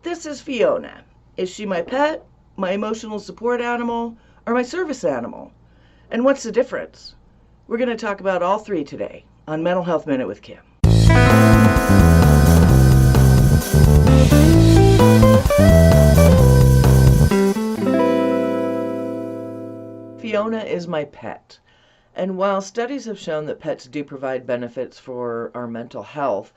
This is Fiona. Is she my pet, my emotional support animal, or my service animal? And what's the difference? We're going to talk about all three today on Mental Health Minute with Kim. Fiona is my pet. And while studies have shown that pets do provide benefits for our mental health,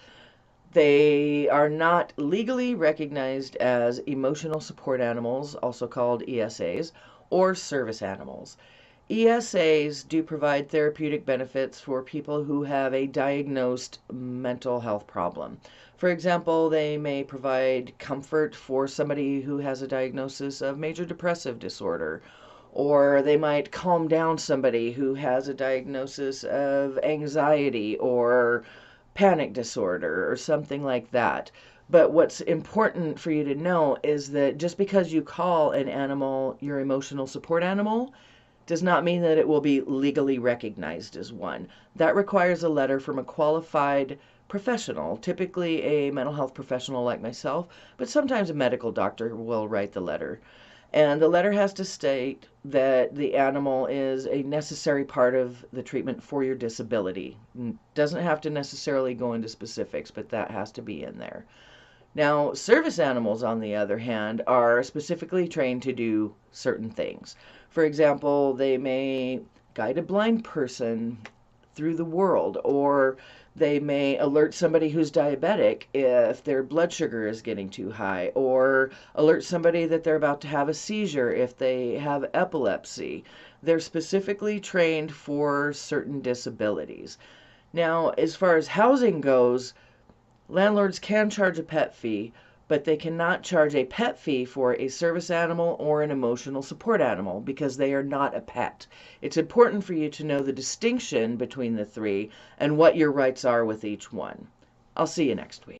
they are not legally recognized as emotional support animals, also called ESAs, or service animals. ESAs do provide therapeutic benefits for people who have a diagnosed mental health problem. For example, they may provide comfort for somebody who has a diagnosis of major depressive disorder, or they might calm down somebody who has a diagnosis of anxiety or panic disorder or something like that. But what's important for you to know is that just because you call an animal your emotional support animal does not mean that it will be legally recognized as one. That requires a letter from a qualified professional, typically a mental health professional like myself, but sometimes a medical doctor will write the letter. And the letter has to state that the animal is a necessary part of the treatment for your disability. Doesn't have to necessarily go into specifics, but that has to be in there. Now, service animals, on the other hand, are specifically trained to do certain things. For example, they may guide a blind person through the world, or they may alert somebody who's diabetic if their blood sugar is getting too high, or alert somebody that they're about to have a seizure if they have epilepsy. They're specifically trained for certain disabilities. Now, as far as housing goes, landlords can charge a pet fee, but they cannot charge a pet fee for a service animal or an emotional support animal because they are not a pet. It's important for you to know the distinction between the three and what your rights are with each one. I'll see you next week.